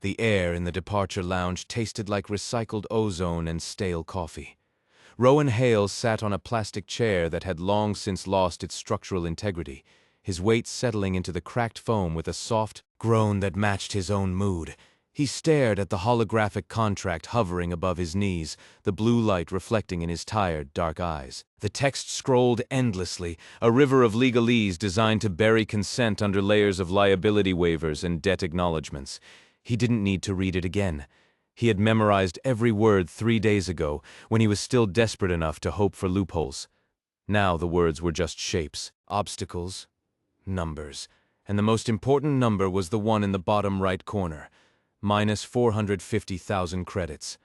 The air in the departure lounge tasted like recycled ozone and stale coffee. Rowan Hale sat on a plastic chair that had long since lost its structural integrity, his weight settling into the cracked foam with a soft groan that matched his own mood. He stared at the holographic contract hovering above his knees, the blue light reflecting in his tired, dark eyes. The text scrolled endlessly, a river of legalese designed to bury consent under layers of liability waivers and debt acknowledgments. He didn't need to read it again. He had memorized every word 3 days ago, when he was still desperate enough to hope for loopholes. Now the words were just shapes, obstacles, numbers, and the most important number was the one in the bottom right corner, minus 450,000 credits.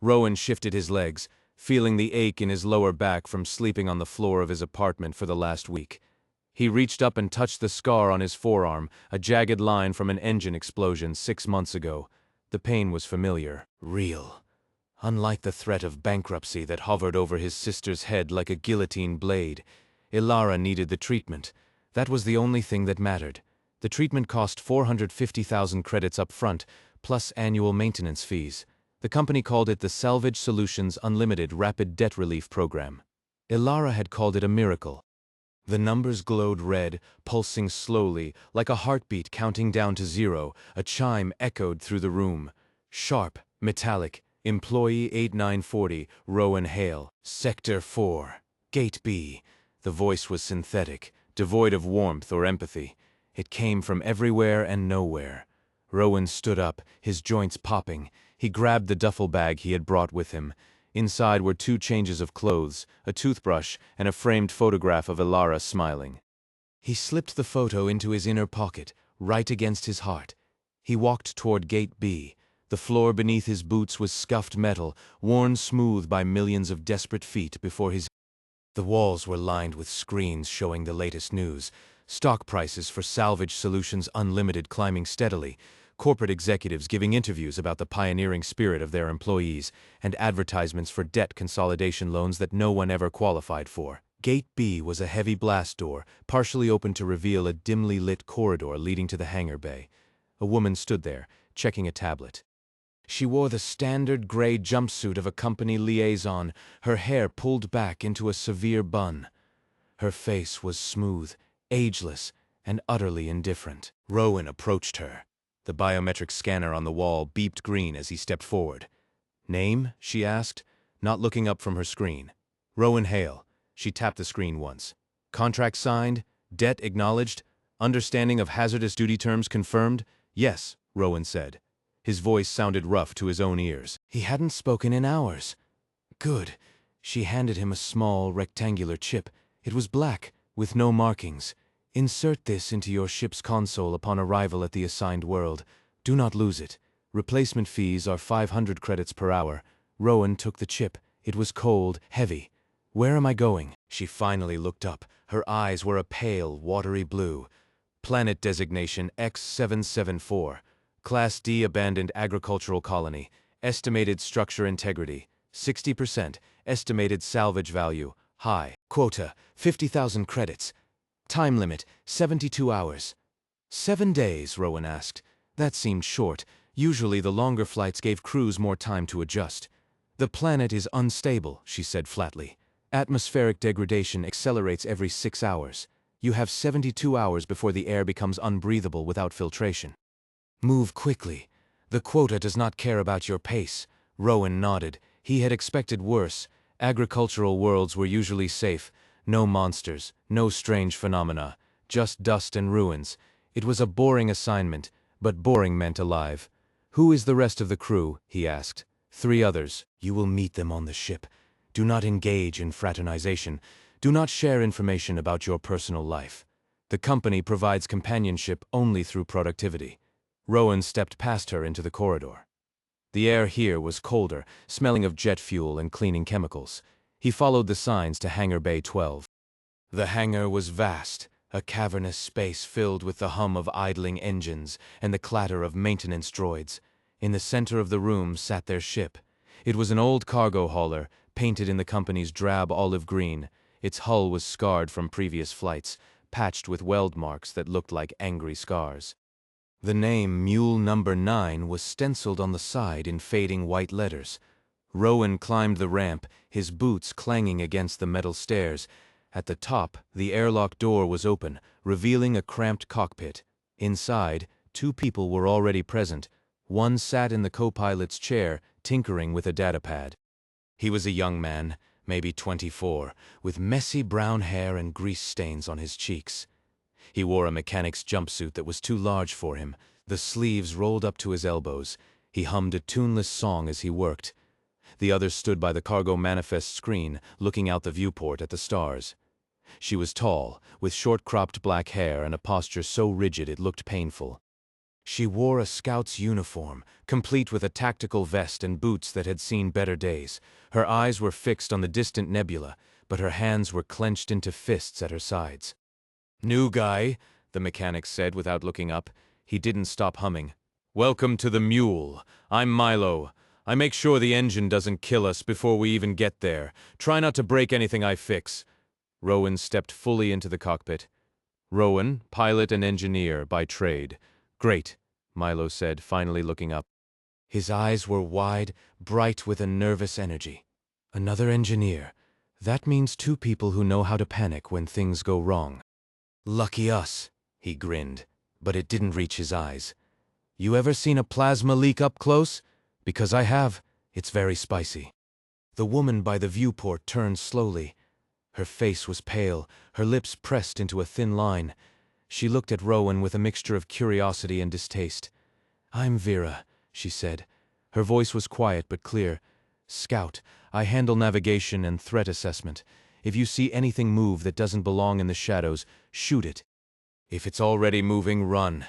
Rowan shifted his legs, feeling the ache in his lower back from sleeping on the floor of his apartment for the last week. He reached up and touched the scar on his forearm, a jagged line from an engine explosion 6 months ago. The pain was familiar, real. Unlike the threat of bankruptcy that hovered over his sister's head like a guillotine blade, Elara needed the treatment. That was the only thing that mattered. The treatment cost 450,000 credits up front, plus annual maintenance fees. The company called it the Salvage Solutions Unlimited Rapid Debt Relief Program. Elara had called it a miracle. The numbers glowed red, pulsing slowly, like a heartbeat counting down to 0. A chime echoed through the room. Sharp, metallic, Employee 8940, Rowan Hale, Sector 4, Gate B. The voice was synthetic, devoid of warmth or empathy. It came from everywhere and nowhere. Rowan stood up, his joints popping. He grabbed the duffel bag he had brought with him. Inside were 2 changes of clothes, a toothbrush, and a framed photograph of Elara smiling. He slipped the photo into his inner pocket, right against his heart. He walked toward Gate B. The floor beneath his boots was scuffed metal, worn smooth by millions of desperate feet before his... The walls were lined with screens showing the latest news. Stock prices for Salvage Solutions Unlimited climbing steadily, corporate executives giving interviews about the pioneering spirit of their employees, and advertisements for debt consolidation loans that no one ever qualified for. Gate B was a heavy blast door, partially open to reveal a dimly lit corridor leading to the hangar bay. A woman stood there, checking a tablet. She wore the standard gray jumpsuit of a company liaison, her hair pulled back into a severe bun. Her face was smooth, ageless, and utterly indifferent. Rowan approached her. The biometric scanner on the wall beeped green as he stepped forward. "Name?" she asked, not looking up from her screen. "Rowan Hale." She tapped the screen once. "Contract signed? Debt acknowledged? Understanding of hazardous duty terms confirmed?" "Yes," Rowan said. His voice sounded rough to his own ears. He hadn't spoken in hours. "Good." She handed him a small, rectangular chip. It was black, with no markings. "Insert this into your ship's console upon arrival at the assigned world. Do not lose it. Replacement fees are 500 credits per hour." Rowan took the chip. It was cold, heavy. "Where am I going?" She finally looked up. Her eyes were a pale, watery blue. "Planet designation X774. Class D abandoned agricultural colony. Estimated structure integrity, 60%. Estimated salvage value, high. Quota, 50,000 credits. Time limit, 72 hours. 7 days, Rowan asked. That seemed short. Usually the longer flights gave crews more time to adjust. "The planet is unstable," she said flatly. "Atmospheric degradation accelerates every 6 hours. You have 72 hours before the air becomes unbreathable without filtration. Move quickly. The quota does not care about your pace." Rowan nodded. He had expected worse. Agricultural worlds were usually safe. No monsters, no strange phenomena, just dust and ruins. It was a boring assignment, but boring meant alive. "Who is the rest of the crew?" he asked. 3 others. You will meet them on the ship. Do not engage in fraternization. Do not share information about your personal life. The company provides companionship only through productivity." Rowan stepped past her into the corridor. The air here was colder, smelling of jet fuel and cleaning chemicals. He followed the signs to Hangar Bay 12. The hangar was vast, a cavernous space filled with the hum of idling engines and the clatter of maintenance droids. In the center of the room sat their ship. It was an old cargo hauler, painted in the company's drab olive green. Its hull was scarred from previous flights, patched with weld marks that looked like angry scars. The name Mule Number 9 was stenciled on the side in fading white letters. Rowan climbed the ramp, his boots clanging against the metal stairs. At the top, the airlock door was open, revealing a cramped cockpit. Inside, two people were already present. One sat in the co-pilot's chair, tinkering with a datapad. He was a young man, maybe 24, with messy brown hair and grease stains on his cheeks. He wore a mechanic's jumpsuit that was too large for him, the sleeves rolled up to his elbows. He hummed a tuneless song as he worked. The other stood by the cargo manifest screen, looking out the viewport at the stars. She was tall, with short-cropped black hair and a posture so rigid it looked painful. She wore a scout's uniform, complete with a tactical vest and boots that had seen better days. Her eyes were fixed on the distant nebula, but her hands were clenched into fists at her sides. "New guy," the mechanic said without looking up. He didn't stop humming. "Welcome to the Mule. I'm Milo. I make sure the engine doesn't kill us before we even get there. Try not to break anything I fix." Rowan stepped fully into the cockpit. Rowan, pilot and engineer by trade. "Great," Milo said, finally looking up. His eyes were wide, bright with a nervous energy. "Another engineer. That means two people who know how to panic when things go wrong." "Lucky us," he grinned, but it didn't reach his eyes. "You ever seen a plasma leak up close? Because I have. It's very spicy." The woman by the viewport turned slowly. Her face was pale, her lips pressed into a thin line. She looked at Rowan with a mixture of curiosity and distaste. "I'm Vera," she said. Her voice was quiet but clear. "Scout, I handle navigation and threat assessment. If you see anything move that doesn't belong in the shadows, shoot it. If it's already moving, run."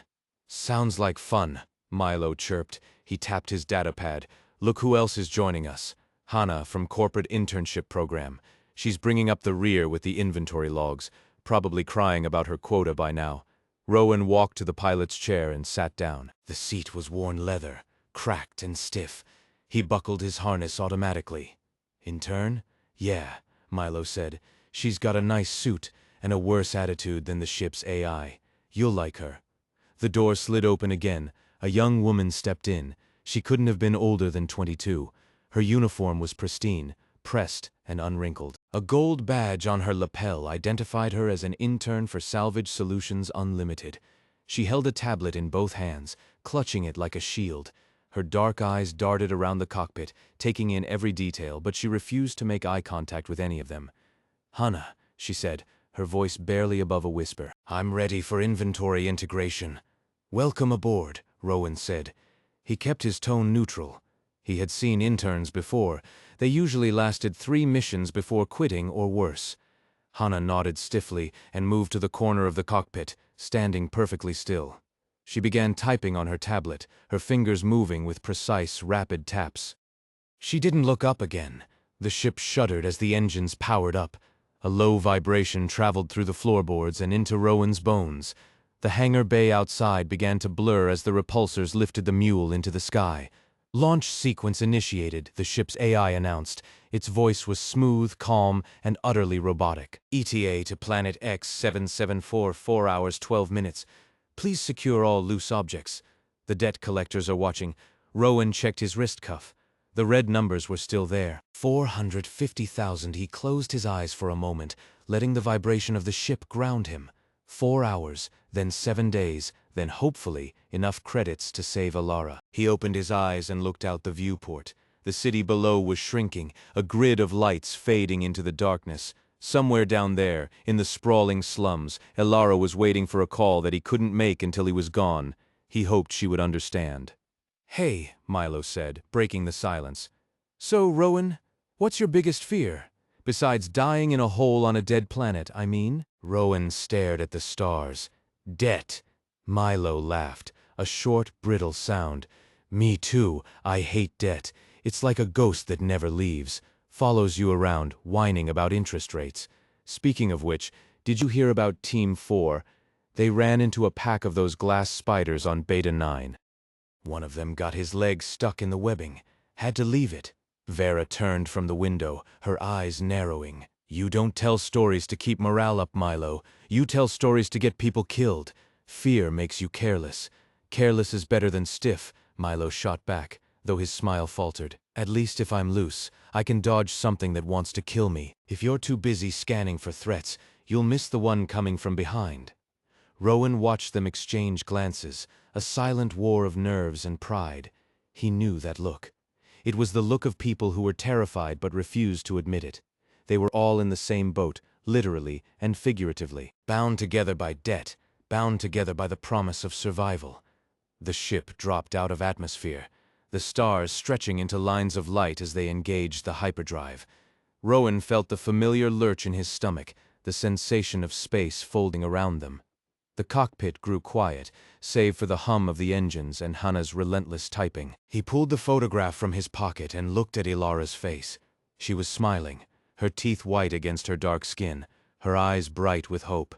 "Sounds like fun," Milo chirped. He tapped his datapad. "Look who else is joining us. Hannah from Corporate Internship Program. She's bringing up the rear with the inventory logs, probably crying about her quota by now." Rowan walked to the pilot's chair and sat down. The seat was worn leather, cracked and stiff. He buckled his harness automatically. "Intern? Yeah," Milo said. "She's got a nice suit and a worse attitude than the ship's AI. You'll like her." The door slid open again. A young woman stepped in. She couldn't have been older than 22. Her uniform was pristine, pressed and unwrinkled. A gold badge on her lapel identified her as an intern for Salvage Solutions Unlimited. She held a tablet in both hands, clutching it like a shield. Her dark eyes darted around the cockpit, taking in every detail, but she refused to make eye contact with any of them. "Hannah," she said, her voice barely above a whisper. "I'm ready for inventory integration." "Welcome aboard," Rowan said. He kept his tone neutral. He had seen interns before. They usually lasted 3 missions before quitting or worse. Hannah nodded stiffly and moved to the corner of the cockpit, standing perfectly still. She began typing on her tablet, her fingers moving with precise, rapid taps. She didn't look up again. The ship shuddered as the engines powered up. A low vibration traveled through the floorboards and into Rowan's bones. The hangar bay outside began to blur as the repulsors lifted the Mule into the sky. "Launch sequence initiated," the ship's AI announced. Its voice was smooth, calm, and utterly robotic. "ETA to Planet X 774, 4 hours 12 minutes. Please secure all loose objects. The debt collectors are watching." Rowan checked his wrist cuff. The red numbers were still there. 450,000. He closed his eyes for a moment, letting the vibration of the ship ground him. 4 hours, then 7 days, then hopefully enough credits to save Elara. He opened his eyes and looked out the viewport. The city below was shrinking, a grid of lights fading into the darkness. Somewhere down there, in the sprawling slums, Elara was waiting for a call that he couldn't make until he was gone. He hoped she would understand. "Hey," Milo said, breaking the silence. "So, Rowan, what's your biggest fear? Besides dying in a hole on a dead planet, I mean?" Rowan stared at the stars. "Debt." Milo laughed, a short, brittle sound. "Me too. I hate debt. It's like a ghost that never leaves. Follows you around, whining about interest rates. Speaking of which, did you hear about Team 4? They ran into a pack of those glass spiders on Beta 9. One of them got his leg stuck in the webbing. Had to leave it." Vera turned from the window, her eyes narrowing. "You don't tell stories to keep morale up, Milo. You tell stories to get people killed. Fear makes you careless. Careless is better than stiff, Milo shot back, though his smile faltered. At least if I'm loose, I can dodge something that wants to kill me. If you're too busy scanning for threats, you'll miss the one coming from behind. Rowan watched them exchange glances, a silent war of nerves and pride. He knew that look. It was the look of people who were terrified but refused to admit it. They were all in the same boat, literally and figuratively, bound together by debt, bound together by the promise of survival. The ship dropped out of atmosphere, the stars stretching into lines of light as they engaged the hyperdrive. Rowan felt the familiar lurch in his stomach, the sensation of space folding around them. The cockpit grew quiet, save for the hum of the engines and Hannah's relentless typing. He pulled the photograph from his pocket and looked at Elara's face. She was smiling, her teeth white against her dark skin, her eyes bright with hope.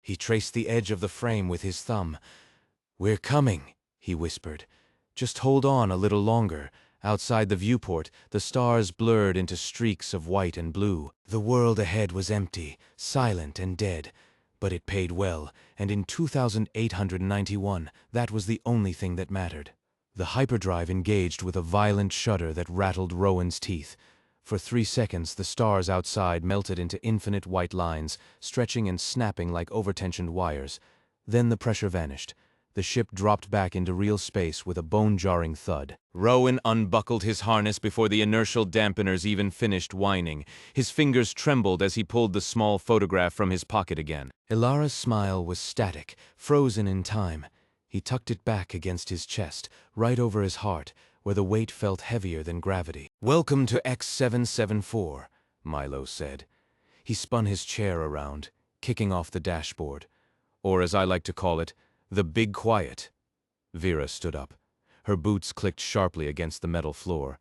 He traced the edge of the frame with his thumb. "We're coming," he whispered. "Just hold on a little longer." Outside the viewport, the stars blurred into streaks of white and blue. The world ahead was empty, silent and dead. But it paid well, and in 2891, that was the only thing that mattered. The hyperdrive engaged with a violent shudder that rattled Rowan's teeth. For 3 seconds, the stars outside melted into infinite white lines, stretching and snapping like overtensioned wires. Then the pressure vanished. The ship dropped back into real space with a bone-jarring thud. Rowan unbuckled his harness before the inertial dampeners even finished whining. His fingers trembled as he pulled the small photograph from his pocket again. Elara's smile was static, frozen in time. He tucked it back against his chest, right over his heart, where the weight felt heavier than gravity. "Welcome to X774, Milo said. He spun his chair around, kicking off the dashboard. Or, as I like to call it, the Big Quiet. Vera stood up. Her boots clicked sharply against the metal floor.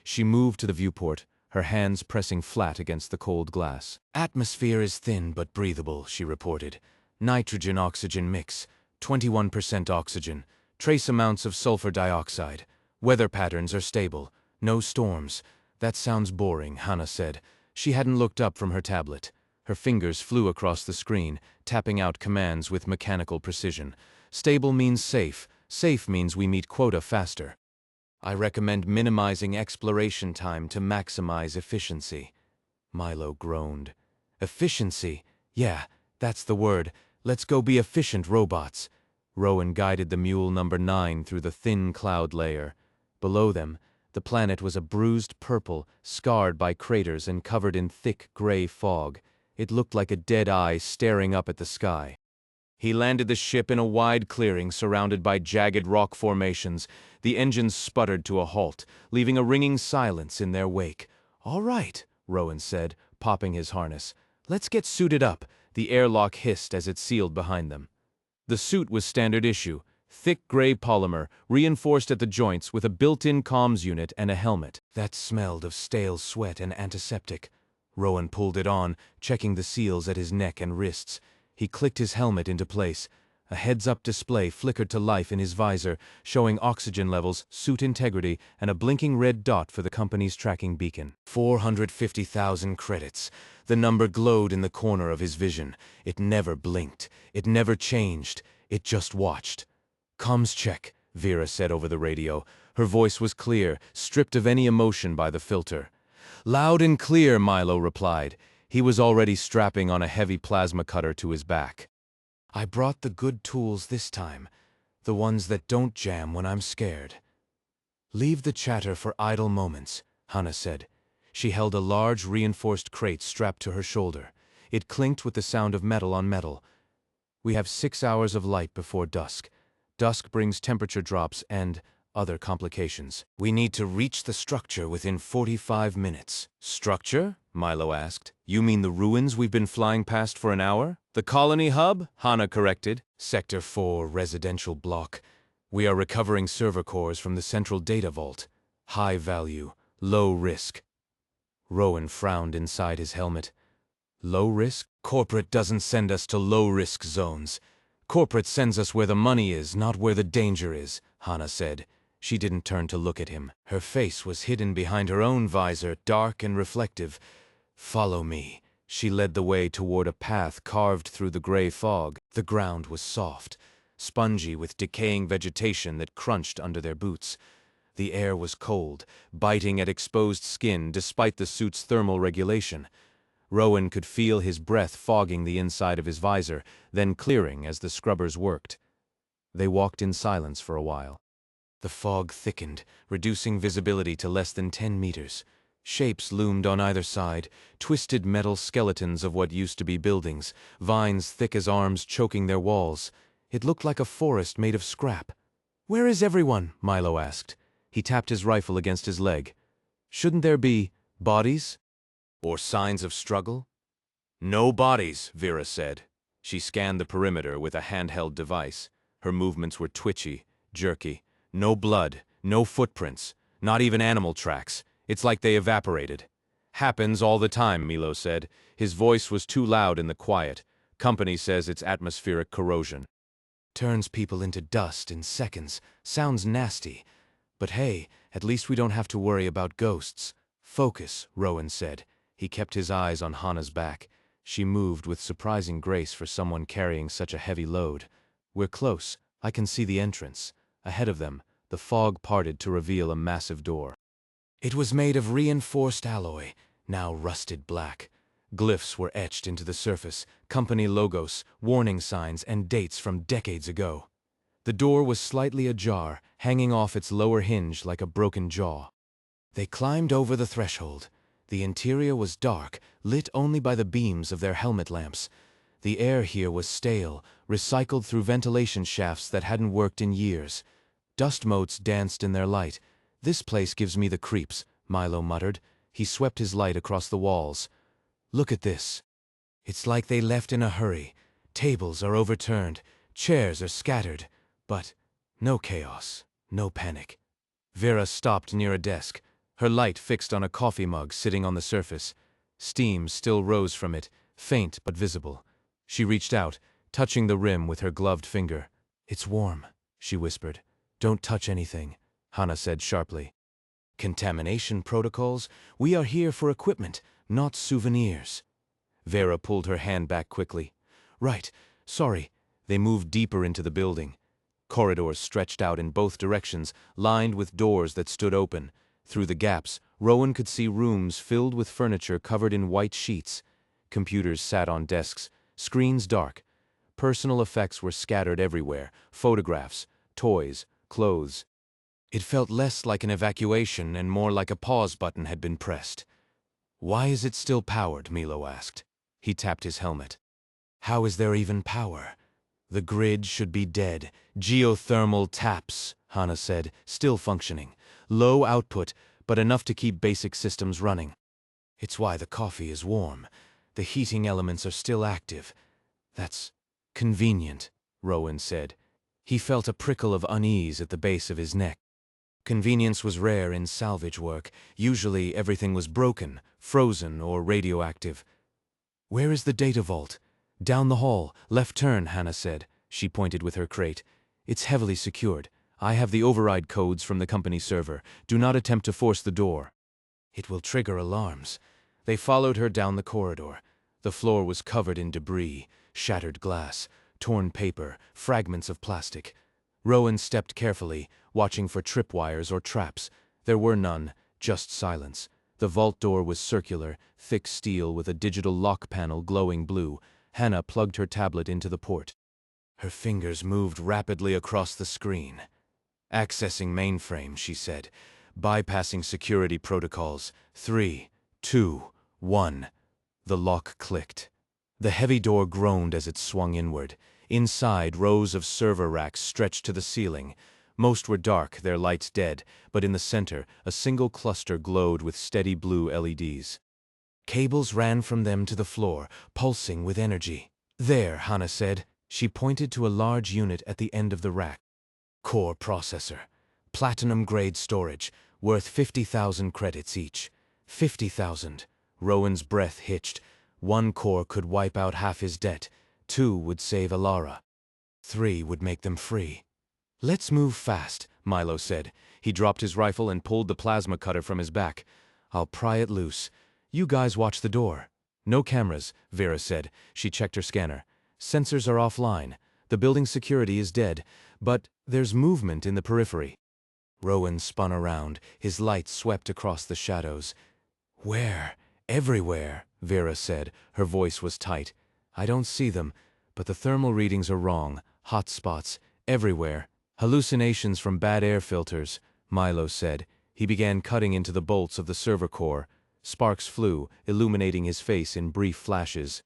She moved to the viewport, her hands pressing flat against the cold glass. "Atmosphere is thin but breathable," she reported. "Nitrogen-oxygen mix, 21% oxygen, trace amounts of sulfur dioxide. Weather patterns are stable. No storms." "That sounds boring," Hannah said. She hadn't looked up from her tablet. Her fingers flew across the screen, tapping out commands with mechanical precision. "Stable means safe. Safe means we meet quota faster. I recommend minimizing exploration time to maximize efficiency." Milo groaned. "Efficiency? Yeah, that's the word. Let's go be efficient robots." Rowan guided the mule number 9 through the thin cloud layer. Below them, the planet was a bruised purple, scarred by craters and covered in thick gray fog. It looked like a dead eye staring up at the sky. He landed the ship in a wide clearing surrounded by jagged rock formations. The engines sputtered to a halt, leaving a ringing silence in their wake. "All right," Rowan said, popping his harness. "Let's get suited up." The airlock hissed as it sealed behind them. The suit was standard issue, thick gray polymer, reinforced at the joints with a built-in comms unit and a helmet. That smelled of stale sweat and antiseptic. Rowan pulled it on, checking the seals at his neck and wrists. He clicked his helmet into place. A heads-up display flickered to life in his visor, showing oxygen levels, suit integrity, and a blinking red dot for the company's tracking beacon. 450,000 credits. The number glowed in the corner of his vision. It never blinked. It never changed. It just watched. "Comms check," Vera said over the radio. Her voice was clear, stripped of any emotion by the filter. "Loud and clear," Milo replied. He was already strapping on a heavy plasma cutter to his back. "I brought the good tools this time, the ones that don't jam when I'm scared." "Leave the chatter for idle moments," Hannah said. She held a large, reinforced crate strapped to her shoulder. It clinked with the sound of metal on metal. "We have 6 hours of light before dusk. Dusk brings temperature drops and other complications. We need to reach the structure within 45 minutes. "Structure?" Milo asked. "You mean the ruins we've been flying past for an hour?" "The colony hub?" Hannah corrected. "Sector 4 residential block. We are recovering server cores from the central data vault. High value, low risk." Rowan frowned inside his helmet. "Low risk? Corporate doesn't send us to low-risk zones. Corporate sends us where the money is, not where the danger is," Hannah said. She didn't turn to look at him. Her face was hidden behind her own visor, dark and reflective. "Follow me." She led the way toward a path carved through the gray fog. The ground was soft. spongy with decaying vegetation that crunched under their boots. The air was cold, biting at exposed skin despite the suit's thermal regulation. Rowan could feel his breath fogging the inside of his visor, then clearing as the scrubbers worked. They walked in silence for a while. The fog thickened, reducing visibility to less than 10 meters. Shapes loomed on either side, twisted metal skeletons of what used to be buildings, vines thick as arms choking their walls. It looked like a forest made of scrap. "Where is everyone?" Milo asked. He tapped his rifle against his leg. "Shouldn't there be bodies? Or signs of struggle?" "No bodies," Vera said. She scanned the perimeter with a handheld device. Her movements were twitchy, jerky. No blood, no footprints, not even animal tracks. It's like they evaporated. "Happens all the time," Milo said. His voice was too loud in the quiet. "Company says it's atmospheric corrosion. Turns people into dust in seconds. Sounds nasty. But hey, at least we don't have to worry about ghosts." "Focus," Rowan said. He kept his eyes on Hana's back. She moved with surprising grace for someone carrying such a heavy load. "We're close. I can see the entrance." Ahead of them, the fog parted to reveal a massive door. It was made of reinforced alloy, now rusted black. Glyphs were etched into the surface, company logos, warning signs, and dates from decades ago. The door was slightly ajar, hanging off its lower hinge like a broken jaw. They climbed over the threshold. The interior was dark, lit only by the beams of their helmet lamps. The air here was stale, recycled through ventilation shafts that hadn't worked in years. Dust motes danced in their light. "This place gives me the creeps," Milo muttered. He swept his light across the walls. "Look at this. It's like they left in a hurry. Tables are overturned, chairs are scattered, but no chaos, no panic." Vera stopped near a desk, her light fixed on a coffee mug sitting on the surface. Steam still rose from it, faint but visible. She reached out, touching the rim with her gloved finger. "It's warm," she whispered. "Don't touch anything," Hana said sharply. "Contamination protocols? We are here for equipment, not souvenirs." Vera pulled her hand back quickly. "Right, sorry." They moved deeper into the building. Corridors stretched out in both directions, lined with doors that stood open. Through the gaps, Rowan could see rooms filled with furniture covered in white sheets. Computers sat on desks, screens dark. Personal effects were scattered everywhere, photographs, toys, clothes. It felt less like an evacuation and more like a pause button had been pressed. "Why is it still powered?" Milo asked. He tapped his helmet. "How is there even power? The grid should be dead. Geothermal taps," Hana said, still functioning. "Low output, but enough to keep basic systems running. It's why the coffee is warm. The heating elements are still active. That's convenient," Rowan said. He felt a prickle of unease at the base of his neck. Convenience was rare in salvage work. Usually everything was broken, frozen, or radioactive. "Where is the data vault?" "Down the hall, left turn," Hana said. She pointed with her crate. "It's heavily secured. I have the override codes from the company server. Do not attempt to force the door. It will trigger alarms." They followed her down the corridor. The floor was covered in debris, shattered glass, torn paper, fragments of plastic. Rowan stepped carefully, watching for tripwires or traps. There were none, just silence. The vault door was circular, thick steel with a digital lock panel glowing blue. Hana plugged her tablet into the port. Her fingers moved rapidly across the screen. "Accessing mainframe," she said. "Bypassing security protocols. 3, 2, 1. The lock clicked. The heavy door groaned as it swung inward. Inside, rows of server racks stretched to the ceiling. Most were dark, their lights dead, but in the center, a single cluster glowed with steady blue LEDs. Cables ran from them to the floor, pulsing with energy. "There," Hana said. She pointed to a large unit at the end of the rack. "Core processor. Platinum-grade storage, worth 50,000 credits each." 50,000. Rowan's breath hitched. 1 core could wipe out half his debt. 2 would save Elara. 3 would make them free. "Let's move fast," Milo said. He dropped his rifle and pulled the plasma cutter from his back. "I'll pry it loose. You guys watch the door." "No cameras," Vera said. She checked her scanner. "Sensors are offline. The building's security is dead, but there's movement in the periphery. Rowan spun around, his light swept across the shadows. Where? Everywhere, Vera said. Her voice was tight. I don't see them, but the thermal readings are wrong. Hot spots, everywhere. Hallucinations from bad air filters, Milo said. He began cutting into the bolts of the server core. Sparks flew, illuminating his face in brief flashes.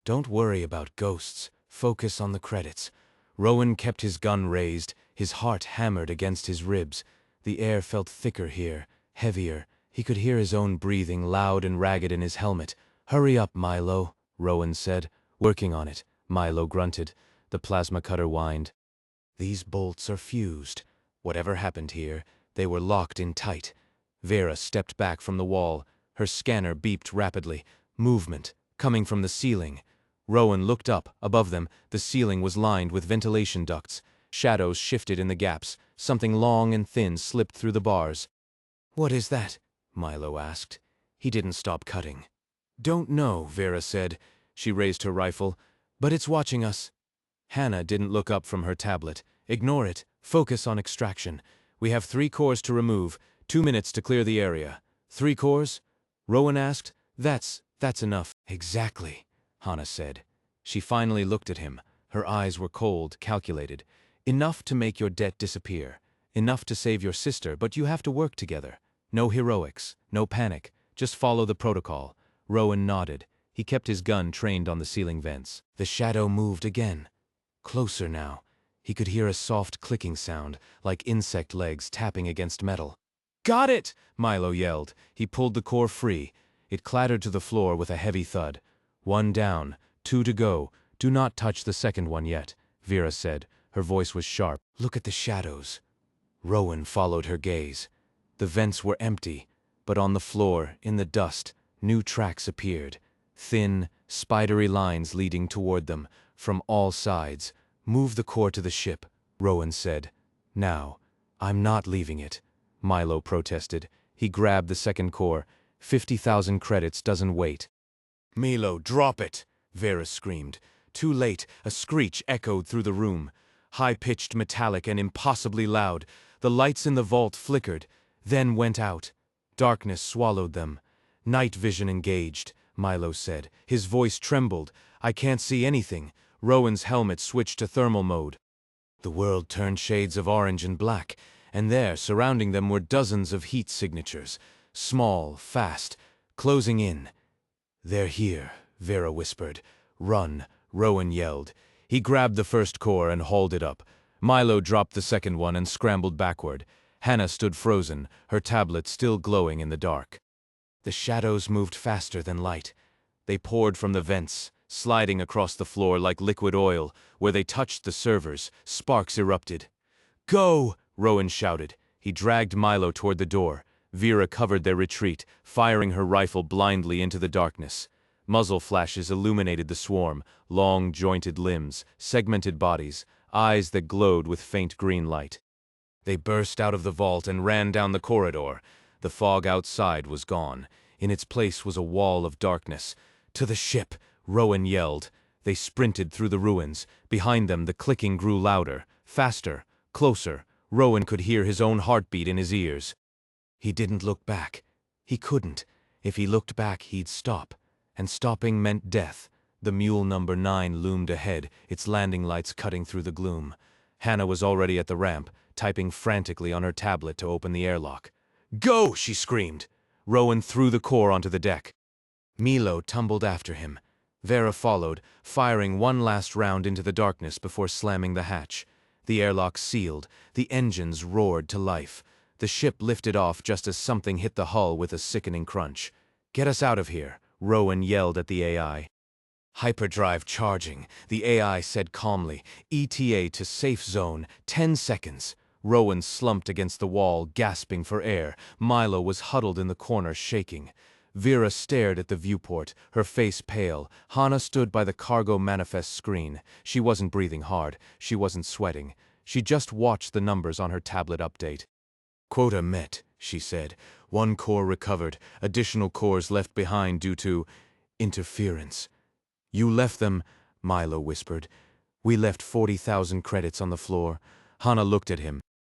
Don't worry about ghosts. Focus on the credits. Rowan kept his gun raised, his heart hammered against his ribs. The air felt thicker here, heavier. He could hear his own breathing, loud and ragged in his helmet. Hurry up, Milo, Rowan said. Working on it, Milo grunted. The plasma cutter whined. These bolts are fused. Whatever happened here, they were locked in tight. Vera stepped back from the wall. Her scanner beeped rapidly. Movement, coming from the ceiling. Rowan looked up. Above them, the ceiling was lined with ventilation ducts. Shadows shifted in the gaps. Something long and thin slipped through the bars. What is that? Milo asked. He didn't stop cutting. Don't know, Vera said. She raised her rifle. But it's watching us. Hannah didn't look up from her tablet. Ignore it. Focus on extraction. We have 3 cores to remove. 2 minutes to clear the area. 3 cores? Rowan asked. That's enough. Exactly, Hannah said. She finally looked at him. Her eyes were cold, calculated. Enough to make your debt disappear. Enough to save your sister, but you have to work together. No heroics, no panic. Just follow the protocol. Rowan nodded. He kept his gun trained on the ceiling vents. The shadow moved again. Closer now. He could hear a soft clicking sound, like insect legs tapping against metal. Got it! Milo yelled. He pulled the core free. It clattered to the floor with a heavy thud. 1 down, 2 to go. Do not touch the second one yet, Vera said. Her voice was sharp. Look at the shadows. Rowan followed her gaze. The vents were empty, but on the floor, in the dust, new tracks appeared. Thin, spidery lines leading toward them, from all sides. Move the core to the ship, Rowan said. Now. I'm not leaving it, Milo protested. He grabbed the second core. 50,000 credits doesn't wait. Milo, drop it, Vera screamed. Too late, a screech echoed through the room. High-pitched, metallic, and impossibly loud. The lights in the vault flickered, then went out. Darkness swallowed them. Night vision engaged, Milo said. His voice trembled. I can't see anything. Rowan's helmet switched to thermal mode. The world turned shades of orange and black, and there, surrounding them, were dozens of heat signatures. Small, fast, closing in. They're here, Vera whispered. Run, Rowan yelled. He grabbed the first core and hauled it up. Milo dropped the second one and scrambled backward. Hannah stood frozen, her tablet still glowing in the dark. The shadows moved faster than light. They poured from the vents, sliding across the floor like liquid oil. Where they touched the servers, sparks erupted. Go! Rowan shouted. He dragged Milo toward the door. Vera covered their retreat, firing her rifle blindly into the darkness. Muzzle flashes illuminated the swarm, long jointed limbs, segmented bodies, eyes that glowed with faint green light. They burst out of the vault and ran down the corridor. The fog outside was gone. In its place was a wall of darkness. To the ship, Rowan yelled. They sprinted through the ruins. Behind them, the clicking grew louder, faster, closer. Rowan could hear his own heartbeat in his ears. He didn't look back. He couldn't. If he looked back, he'd stop. And stopping meant death. The mule number 9 loomed ahead, its landing lights cutting through the gloom. Hannah was already at the ramp, typing frantically on her tablet to open the airlock. Go! She screamed. Rowan threw the core onto the deck. Milo tumbled after him. Vera followed, firing one last round into the darkness before slamming the hatch. The airlock sealed. The engines roared to life. The ship lifted off just as something hit the hull with a sickening crunch. Get us out of here, Rowan yelled at the AI. Hyperdrive charging, the AI said calmly. ETA to safe zone, 10 seconds. Rowan slumped against the wall, gasping for air. Milo was huddled in the corner, shaking. Vera stared at the viewport, her face pale. Hannah stood by the cargo manifest screen. She wasn't breathing hard. She wasn't sweating. She just watched the numbers on her tablet update. Quota met, she said. 1 core recovered. Additional cores left behind due to interference. You left them, Milo whispered. We left 40,000 credits on the floor. Hana looked at him.